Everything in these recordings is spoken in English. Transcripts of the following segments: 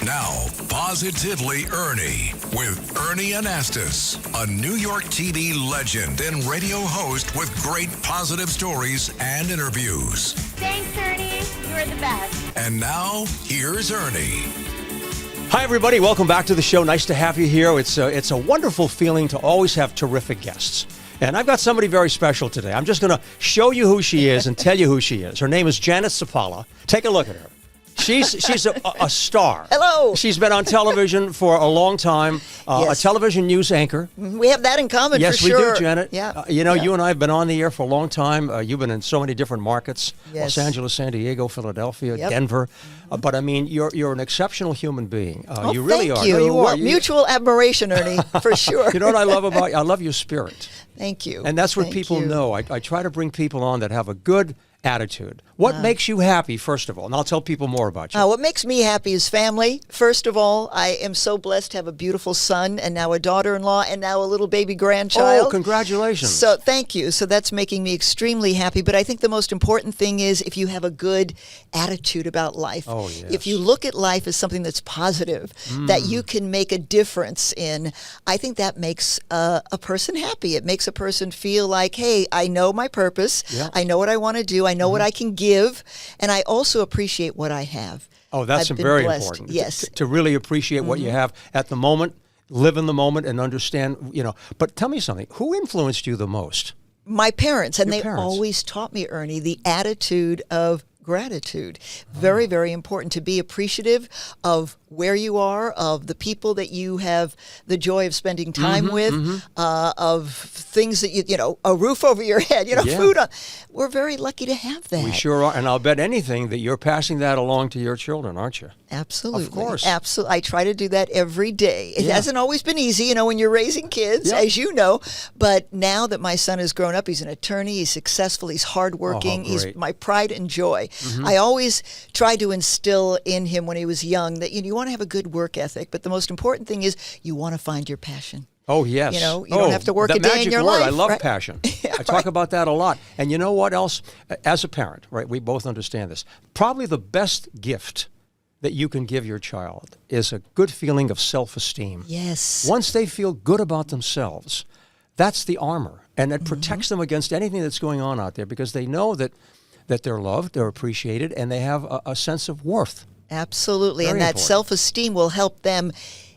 Now, Positively Ernie with Ernie Anastas, a New York TV legend and radio host with great positive stories and interviews. Thanks, Ernie. You're the best. And now, here's Ernie. Hi, everybody. Welcome back to the show. Nice to have you here. It's a wonderful feeling to always have terrific guests. And I've got somebody very special today. I'm just going to show you who she is and tell you who she is. Her name is Janet Zappala. Take a look at her. She's a star. Hello. She's been on television for a long time, Yes. a television news anchor. We have that in common, Yes, for sure. we do, Janet. Yeah. You and I have been on the air for a long time. You've been in so many different markets, Yes. Los Angeles, San Diego, Philadelphia, Yep. Denver. But, I mean, you're an exceptional human being. Oh, you really thank are. you. No, you are. Well, mutual admiration, Ernie, for sure. You know what I love about you? I love your spirit. Thank you. And that's what Thank people you. know. I try to bring people on that have a good attitude. What makes you happy, first of all? And I'll tell people more about you. What makes me happy is family. First of all, I am so blessed to have a beautiful son and now a daughter-in-law and now a little baby grandchild. Oh, congratulations. So thank you. So that's making me extremely happy. But I think the most important thing is if you have a good attitude about life. Oh, yes. If you look at life as something that's positive, that you can make a difference in, I think that makes a person happy. It makes a person feel like, hey, I know my purpose. Yeah. I know what I want to do. I know what I can give. And I also appreciate what I have. Oh, that's I've been very blessed. important. Yes. To really appreciate what you have at the moment, live in the moment, and understand, But tell me something. Who influenced you the most? My parents, and Your they parents. always taught me, Ernie, the attitude of gratitude. Very, very important to be appreciative of where you are, of the people that you have the joy of spending time with, of things that a roof over your head, Yeah. food on. We're very lucky to have that. We sure are. And I'll bet anything that you're passing that along to your children, aren't you? Absolutely. Of course. Absolutely. I try to do that every day. It Yeah. hasn't always been easy, when you're raising kids, Yeah. as you know. But now that my son has grown up, he's an attorney, he's successful, he's hardworking, he's great. my pride and joy. I always tried to instill in him when he was young that you want to have a good work ethic, but the most important thing is you want to find your passion. Oh, yes. You don't have to work that a day in magic your word. life. I love right? passion. Yeah, I talk about that a lot. And you know what else? As a parent, right, we both understand this. Probably the best gift that you can give your child is a good feeling of self-esteem. Yes. Once they feel good about themselves, that's the armor. And it protects them against anything that's going on out there because they know that they're loved, they're appreciated, and they have a sense of worth. Absolutely. Very And that important. self-esteem will help them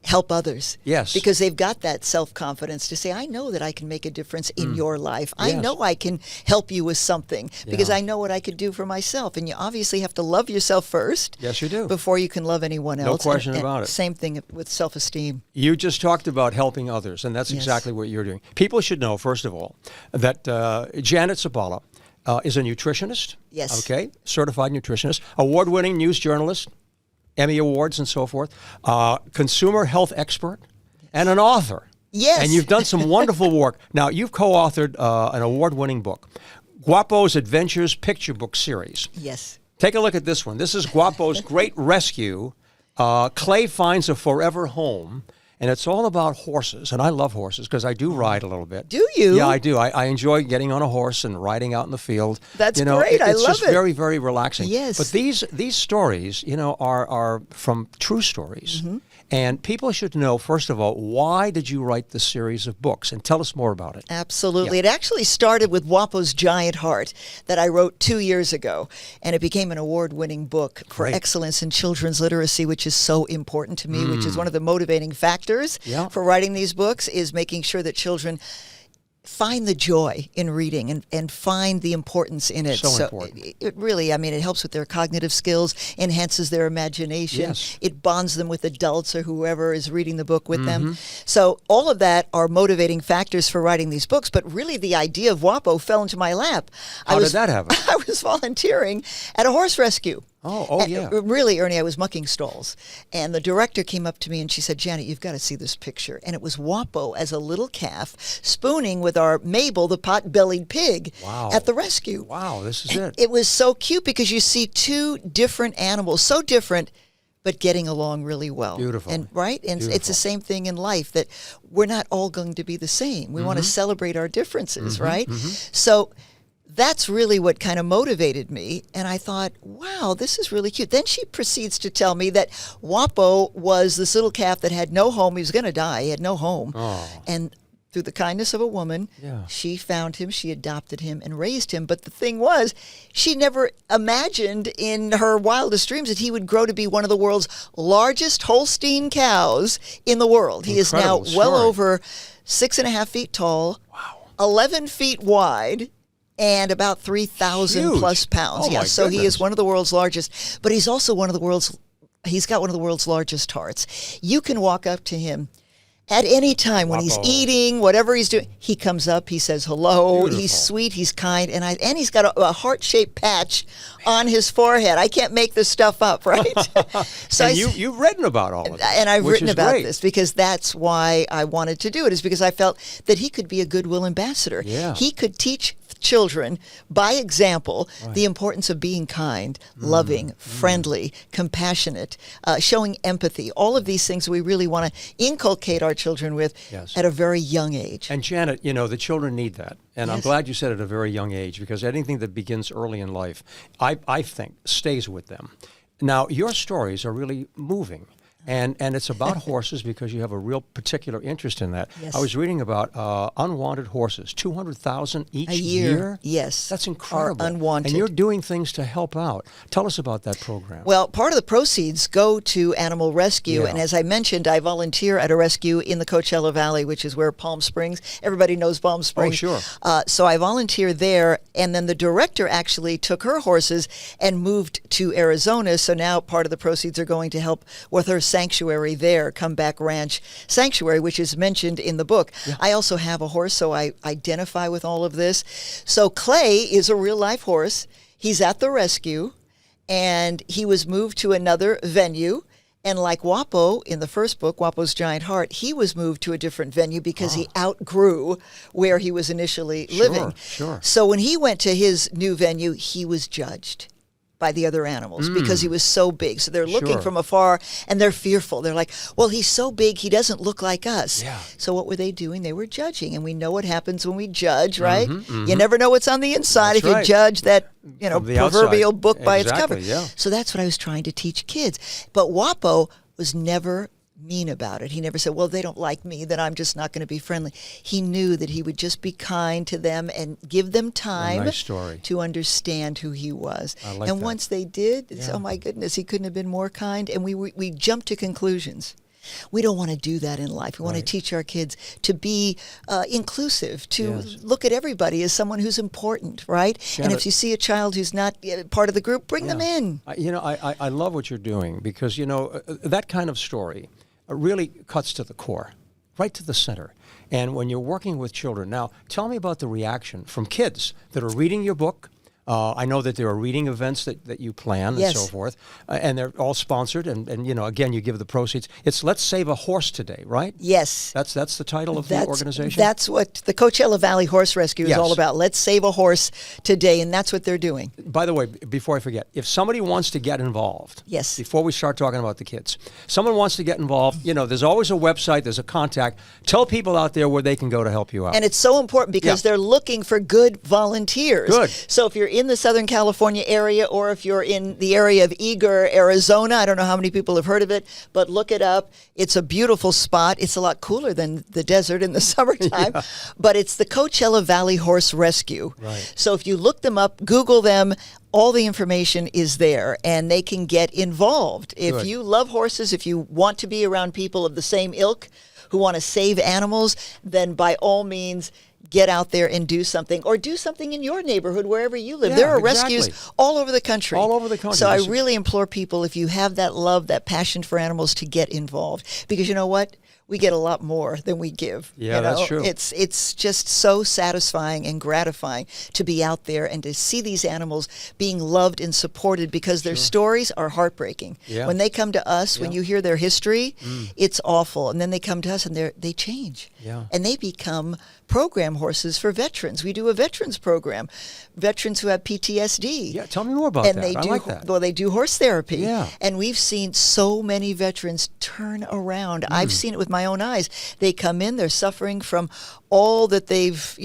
help others. Yes. Because they've got that self-confidence to say, I know that I can make a difference in your life. I Yes. know I can help you with something because Yeah. I know what I could do for myself. And you obviously have to love yourself first. Yes, you do. Before you can love anyone No else. question And about it. Same thing with self-esteem. You just talked about helping others, and that's Yes. exactly what you're doing. People should know, first of all, that Janet Zappala is a nutritionist. Yes. Okay, certified nutritionist, award-winning news journalist, Emmy Awards and so forth, consumer health expert, and an author. Yes. And you've done some wonderful work. Now, you've co-authored an award-winning book, Guapo's Adventures Picture Book Series. Yes. Take a look at this one. This is Guapo's Great Rescue. Clay Finds a Forever Home. And it's all about horses. And I love horses because I do ride a little bit. Do you? Yeah, I do. I enjoy getting on a horse and riding out in the field. That's great. I It's love just it. very, very relaxing. Yes. But these stories, are from true stories. And people should know, first of all, why did you write this series of books? And tell us more about it. Absolutely. It actually started with WAPO's Giant Heart that I wrote 2 years ago, and it became an award-winning book for Great. excellence in children's literacy, which is so important to me, which is one of the motivating factors Yeah. for writing these books, is making sure that children find the joy in reading and find the importance in it. So important. It really, it helps with their cognitive skills, enhances their imagination. Yes. It bonds them with adults or whoever is reading the book with Mm-hmm. them. So all of that are motivating factors for writing these books. But really, the idea of WAPO fell into my lap. How did that happen? I was volunteering at a horse rescue. Oh, yeah. Really, Ernie, I was mucking stalls. And the director came up to me and she said, Janet, you've got to see this picture. And it was Wapo as a little calf spooning with our Mabel, the pot-bellied pig, Wow. at the rescue. Wow, this is it. It was so cute because you see two different animals, so different, but getting along really well. Beautiful. And right? And it's Beautiful. the same thing in life, that we're not all going to be the same. We want to celebrate our differences, right? So that's really what kind of motivated me. And I thought, wow, this is really cute. Then she proceeds to tell me that Wapo was this little calf that had no home. He was going to die. He had no home. Oh. And through the kindness of a woman, she found him, she adopted him, and raised him. But the thing was, she never imagined in her wildest dreams that he would grow to be one of the world's largest Holstein cows in the world. He is now well over 6.5 feet tall, 11 feet wide, and about 3,000 plus pounds. Oh, So he is one of the world's largest, but he's also he's got one of the world's largest hearts. You can walk up to him at any time when he's eating, whatever he's doing, he comes up, he says hello, Beautiful. He's sweet, he's kind, and he's got a heart-shaped patch on his forehead. I can't make this stuff up, right? So and you've written about all of this. And I've written about great. this because that's why I wanted to do it, is because I felt that he could be a goodwill ambassador. Yeah. He could teach children by example the importance of being kind, loving, friendly, compassionate, showing empathy, all of these things we really want to inculcate our children with at a very young age. And Janet, the children need that. And I'm glad you said at a very young age, because anything that begins early in life, I think, stays with them. Now, your stories are really moving. And it's about horses because you have a real particular interest in that. Yes. I was reading about unwanted horses, 200,000 each A year. Yes. That's incredible. Are unwanted. And you're doing things to help out. Tell us about that program. Well, part of the proceeds go to animal rescue. Yeah. And as I mentioned, I volunteer at a rescue in the Coachella Valley, which is where Palm Springs, everybody knows Palm Springs. Oh, sure. So I volunteer there. And then the director actually took her horses and moved to Arizona. So now part of the proceeds are going to help with her sanctuary there, Comeback Ranch Sanctuary, which is mentioned in the book. Yeah. I also have a horse, so I identify with all of this. So Clay is a real life horse. He's at the rescue, and he was moved to another venue. And like Wapo in the first book, Wapo's Giant Heart, he was moved to a different venue because he outgrew where he was initially living. Sure. So when he went to his new venue, he was judged by the other animals because he was so big. So they're looking from afar and they're fearful. They're like, well, he's so big, he doesn't look like us. Yeah. So what were they doing? They were judging. And we know what happens when we judge, right? You never know what's on the inside if you judge that, proverbial book by its cover. Yeah. So that's what I was trying to teach kids. But Wapo was never mean about it. He never said, well, they don't like me, then I'm just not going to be friendly. He knew that he would just be kind to them and give them time to understand who he was. And that. Once they did, oh my goodness, he couldn't have been more kind. And we jumped to conclusions. We don't want to do that in life. We want to teach our kids to be inclusive, to look at everybody as someone who's important, right? Janet, and if you see a child who's not part of the group, bring them in. I love what you're doing because, that kind of story really cuts to the core, right to the center. And when you're working with children, now tell me about the reaction from kids that are reading your book. I know that there are reading events that you plan and so forth, and they're all sponsored. And again, you give the proceeds. It's Let's Save a Horse Today, right? Yes. That's the title of the organization? That's what the Coachella Valley Horse Rescue is all about. Let's save a horse today, and that's what they're doing. By the way, before I forget, if somebody wants to get involved, before we start talking about the kids, someone wants to get involved, there's always a website, there's a contact. Tell people out there where they can go to help you out. And it's so important because they're looking for good volunteers. Good. So if you're in the Southern California area, or if you're in the area of Eager, Arizona, I don't know how many people have heard of it, but look it up. It's a beautiful spot. It's a lot cooler than the desert in the summertime, but it's the Coachella Valley Horse Rescue. Right. So if you look them up, Google them, all the information is there, and they can get involved. If you love horses, if you want to be around people of the same ilk who want to save animals, then by all means, get out there and do something, or do something in your neighborhood wherever you live. There are rescues all over the country. All over the country. So I really implore people, if you have that love, that passion for animals, to get involved. Because you know what? We get a lot more than we give. Yeah, that's true. It's just so satisfying and gratifying to be out there and to see these animals being loved and supported, because their stories are heartbreaking. Yeah. When they come to us, when you hear their history, it's awful. And then they come to us and they change. Yeah. And they become program horses for veterans. We do a veterans program, veterans who have PTSD. Yeah, tell me more about And that. they do, I like that. well, they do horse therapy. Yeah. And we've seen so many veterans turn around. I've seen it with my own eyes. They come in, they're suffering from all that they've,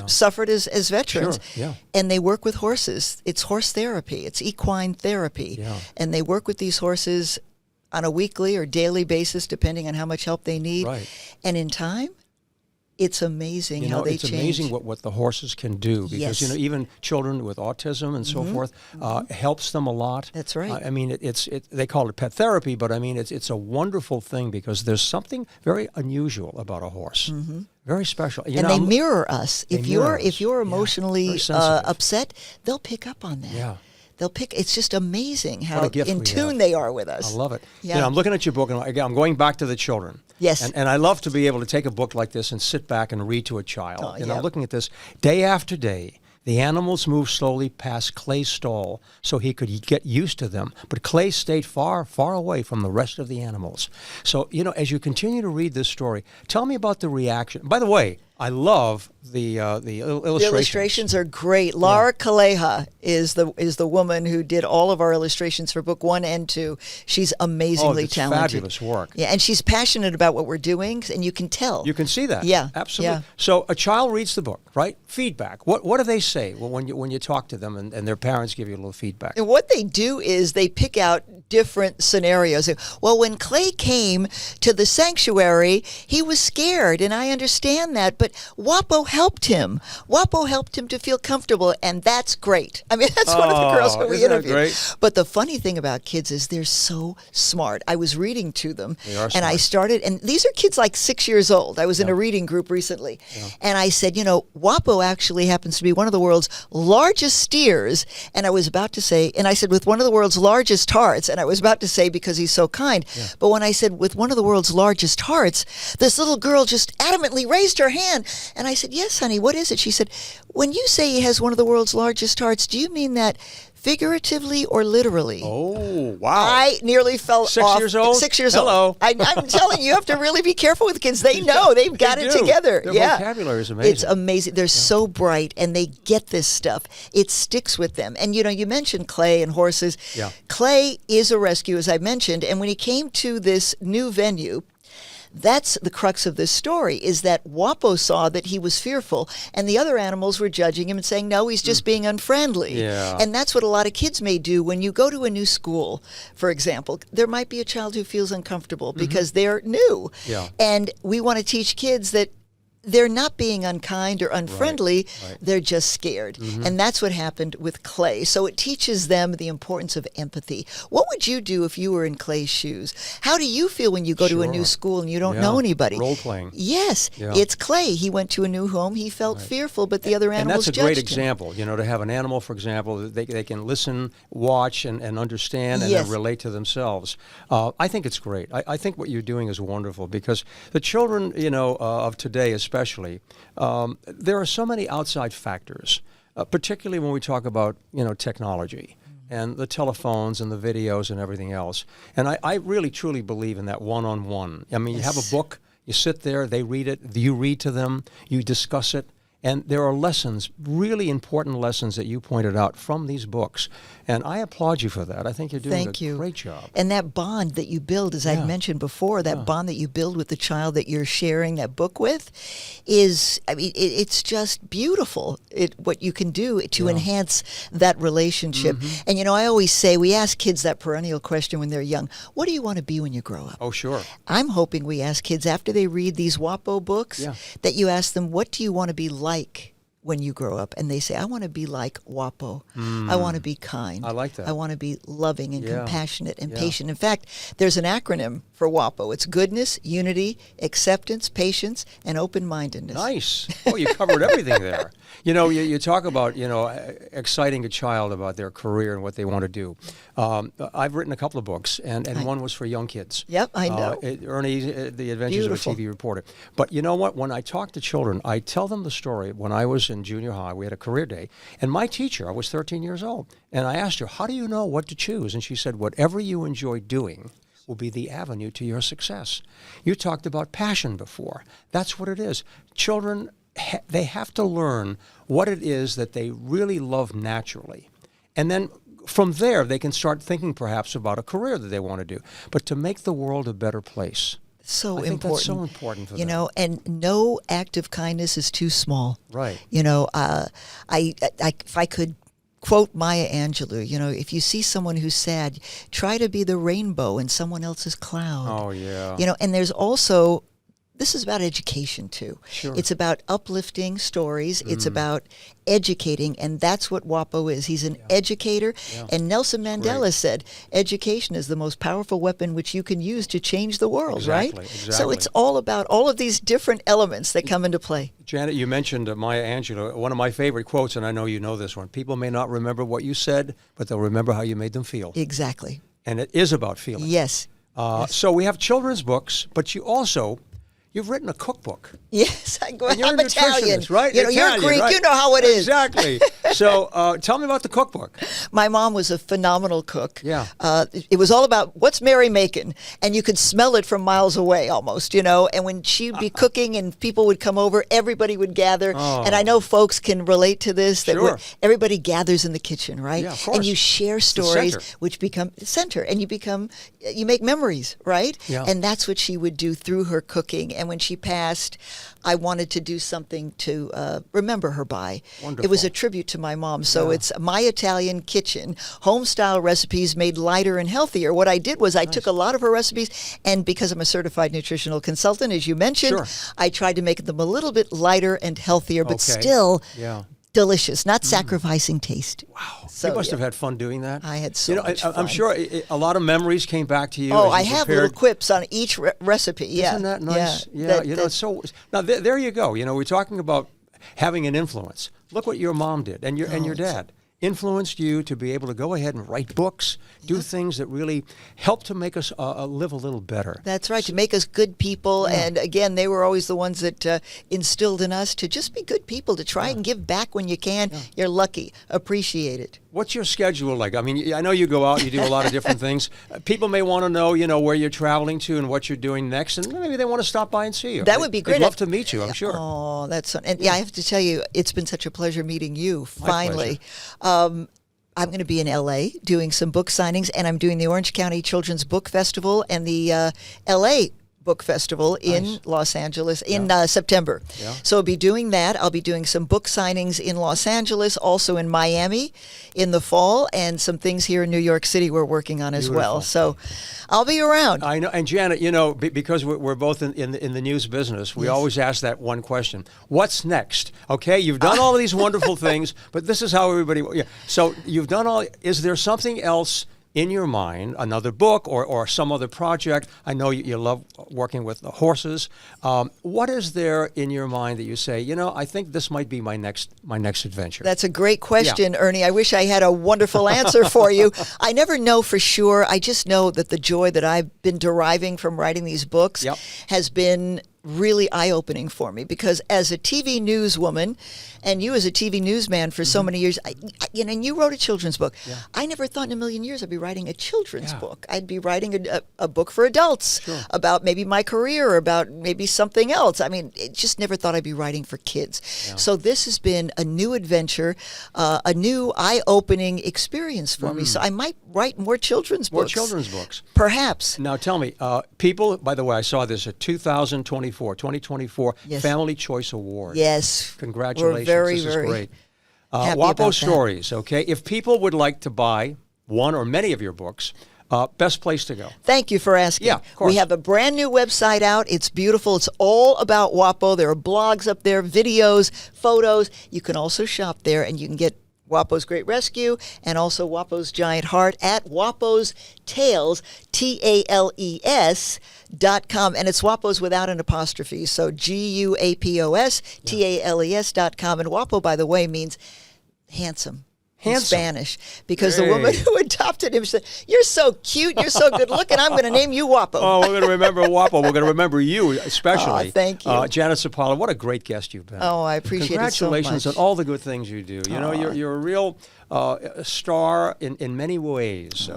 suffered as veterans. Sure, yeah. And they work with horses. It's horse therapy. It's equine therapy. Yeah. And they work with these horses on a weekly or daily basis, depending on how much help they need. Right. And in time, it's amazing how they it's change. amazing what the horses can do because Yes. even children with autism and so forth helps them a lot. That's right. I mean, they call it pet therapy, but I mean it's a wonderful thing because there's something very unusual about a horse, very special. And they mirror us. If mirror you're us. Yeah. emotionally Very sensitive. upset, they'll pick up on that. Yeah. They'll pick. It's just amazing how What a gift in we tune have. they are with us. I love it. Yeah. I'm looking at your book, and again, I'm going back to the children. Yes. And I love to be able to take a book like this and sit back and read to a child. Oh, And yeah. I'm looking at this. Day after day, the animals moved slowly past Clay's stall so he could get used to them. But Clay stayed far, far away from the rest of the animals. So, as you continue to read this story, tell me about the reaction. By the way, I love the illustrations. The illustrations are great. Laura Kaleha is the woman who did all of our illustrations for book 1 and 2. She's amazingly it's talented. fabulous work. Yeah, and she's passionate about what we're doing, and you can tell. You can see that. Yeah, Absolutely. yeah. So a child reads the book, right? Feedback. What do they say when you talk to them and their parents give you a little feedback? And what they do is they pick out different scenarios. Well, when Clay came to the sanctuary, he was scared, and I understand that, but WAPO helped him. WAPO helped him to feel comfortable, and that's great. I mean, that's one of the girls that we isn't that interviewed. great? But the funny thing about kids is they're so smart. I was reading to them, They are and I smart. started, and these are kids like 6 years old. I was in a reading group recently, and I said, WAPO actually happens to be one of the world's largest steers, and I was about to say, and I said, with one of the world's largest hearts, and I was about to say because he's so kind, but when I said with one of the world's largest hearts, this little girl just adamantly raised her hand, and I said, yes, honey, what is it? She said, when you say he has one of the world's largest hearts, do you mean that figuratively or literally? Oh, wow. I nearly fell 6 off. years old? 6 years Hello. old. I'm telling you, you have to really be careful with kids. They know. They've got They it do. together. Their yeah. vocabulary is amazing. It's amazing. They're so bright, and they get this stuff. It sticks with them. And, you mentioned Clay and horses. Yeah. Clay is a rescue, as I mentioned. And when he came to this new venue, that's the crux of this story, is that WAPO saw that he was fearful, and the other animals were judging him and saying, no, he's just being unfriendly. Yeah. And that's what a lot of kids may do when you go to a new school, for example. There might be a child who feels uncomfortable because they're new. Yeah. And we want to teach kids that they're not being unkind or unfriendly, Right. they're just scared. And that's what happened with Clay. So it teaches them the importance of empathy. What would you do if you were in Clay's shoes? How do you feel when you go to a new Sure. school and you don't Yeah. know anybody? Role-playing. Yes, Yeah. it's Clay. He went to a new home. He felt fearful, but the other And animals that's a great judged him. example, to have an animal, for example, that they can listen, watch, and understand and Yes. then relate to themselves. I think it's great. I think what you're doing is wonderful because the children, of today especially, there are so many outside factors, particularly when we talk about, technology and the telephones and the videos and everything else. And I really, truly believe in that one-on-one. I mean, you have a book, you sit there, they read it, you read to them, you discuss it. And there are lessons, really important lessons that you pointed out from these books. And I applaud you for that. I think you're doing Thank a you. great job. And that bond that you build, as I've mentioned before, that bond that you build with the child that you're sharing that book with is, it's just beautiful, what you can do to enhance that relationship. And, I always say, we ask kids that perennial question when they're young, what do you want to be when you grow up? Oh, sure. I'm hoping we ask kids after they read these WAPO books that you ask them, what do you want to be like when you grow up? And they say, I want to be like WAPO. I want to be kind. I like that. I want to be loving and Yeah. compassionate and Yeah. patient. In fact, there's an acronym for WAPO. It's goodness, unity, acceptance, patience, and open-mindedness. Nice. Oh, you covered everything there. You talk about, exciting a child about their career and what they want to do. I've written a couple of books, and one was for young kids. Yep, I know. Ernie, The Adventures Beautiful. of a TV Reporter. But you know what? When I talk to children, I tell them the story. When I was in junior high, we had a career day, and my teacher, I was 13 years old, and I asked her, how do you know what to choose? And she said, whatever you enjoy doing will be the avenue to your success. You talked about passion before. That's what it is. Children they have to learn what it is that they really love naturally. And then from there, they can start thinking perhaps about a career that they want to do. But to make the world a better place. So I think important. that's so important for them. You know, and no act of kindness is too small. Right. You know, if I could quote Maya Angelou, you know, if you see someone who's sad, try to be the rainbow in someone else's cloud. Oh, yeah. You know, and there's also, this is about education too. Sure. It's about uplifting stories. It's about educating, and that's what WAPO is. He's an educator. Yeah. And Nelson Mandela great. said, education is the most powerful weapon which you can use to change the world, right? Exactly. So it's all about all of these different elements that come into play. Janet, you mentioned Maya Angelou. One of my favorite quotes, and I know you know this one, people may not remember what you said, but they'll remember how you made them feel. Exactly. And it is about feeling. Yes. Yes. So we have children's books, but you've written a cookbook. Yes, And you're I'm a Italian. nutritionist, right? You know, Italian, you're Greek. right? You know how it is. Exactly. So tell me about the cookbook. My mom was a phenomenal cook. Yeah. It was all about what's Mary making, and you could smell it from miles away almost, you know. And when she'd be cooking and people would come over, everybody would gather. Oh. And I know folks can relate to this. That Sure. everybody gathers in the kitchen, right? Yeah, of course. And you share the stories, center. which become the center, and you make memories, right? Yeah. And that's what she would do through her cooking. And when she passed, I wanted to do something to remember her by. Wonderful. It was a tribute to my mom. So Yeah. it's My Italian Kitchen, home-style recipes made lighter and healthier. What I did was I took a lot of her recipes, and because I'm a certified nutritional consultant, as you mentioned, Sure. I tried to make them a little bit lighter and healthier, but Okay. still Yeah. delicious, not sacrificing taste. Wow. So, you must yeah. have had fun doing that. I had so much I'm fun. sure a lot of memories came back to you. Oh, as I you have prepared. little quips on each recipe. Yeah. Isn't that nice? Yeah. That- you know, it's so now there you go. You know, we're talking about having an influence. Look what your mom did, and your dad influenced you to be able to go ahead and write books, do things that really help to make us live a little better. That's right, to make us good people. And again, they were always the ones that instilled in us to just be good people, to try and give back when you can. You're lucky. Appreciate it. What's your schedule like? I mean, I know you go out, you do a lot of different things. People may want to know, where you're traveling to and what you're doing next, and maybe they want to stop by and see you. That would be great. They'd love to meet you, I'm sure. Oh, that's fun. And yeah, I have to tell you, it's been such a pleasure meeting you, My finally. I'm going to be in LA doing some book signings, and I'm doing the Orange County Children's Book Festival and the LA Book Festival in Los Angeles in September. Yeah. So I'll be doing that. I'll be doing some book signings in Los Angeles, also in Miami in the fall, and some things here in New York City we're working on as well. So I'll be around. I know, and Janet, because we're both in the news business, we always ask that one question: what's next? Okay, you've done all of these wonderful things, but this is how everybody. Yeah. So you've done all. Is there something else in your mind, another book or some other project? I know you love working with the horses. What is there in your mind that you say, I think this might be my next adventure? That's a great question, Ernie. I wish I had a wonderful answer for you. I never know for sure. I just know that the joy that I've been deriving from writing these books has been really eye-opening for me, because as a TV newswoman, and you as a TV newsman for so many years, and you wrote a children's book. I never thought in a million years I'd be writing a children's book. I'd be writing a book for adults about maybe my career, or about maybe something else. I mean, just never thought I'd be writing for kids. So this has been a new adventure, a new eye-opening experience for me. So I might write more children's books. More children's books. Perhaps. Now tell me, people, by the way, I saw this at 2024 Family Choice Award. Yes. Congratulations. We're very, this is very great. happy about WAPO that. Stories, okay? If people would like to buy one or many of your books, best place to go. Thank you for asking. Yeah, of course. We have a brand new website out. It's beautiful. It's all about WAPO. There are blogs up there, videos, photos. You can also shop there, and you can get WAPO's Great Rescue and also WAPO's Giant Heart at WAPO's Tales, TALES.com. And it's WAPO's without an apostrophe. So GUAPOS, TALES.com. And WAPO, by the way, means handsome. in Handsome. Spanish, because the woman who adopted him said, "You're so cute, you're so good looking, I'm going to name you Wapo." Oh, we're going to remember Wapo. We're going to remember you especially. Oh, thank you. Janet Zappala, what a great guest you've been. Oh, I appreciate it so much. Congratulations on all the good things you do. You know, you're a real star in many ways.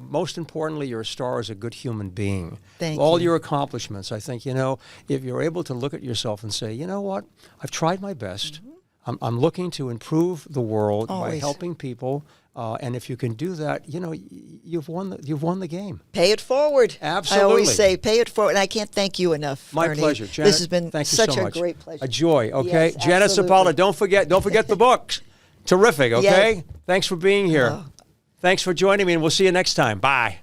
Most importantly, you're a star as a good human being. Thank all you. your accomplishments, I think, you know, if you're able to look at yourself and say, you know what, I've tried my best. I'm looking to improve the world by Always. helping people. And if you can do that, you know, you've won the game. Pay it forward. Absolutely. I always say, pay it forward. And I can't thank you enough, My Ernie. pleasure, Janet. This has been thank you such so a much. great pleasure. A joy. Okay, Yes, Janet absolutely. Zappala. Don't forget the books. Terrific. Okay. Yes. Thanks for being here. Thanks for joining me, and we'll see you next time. Bye.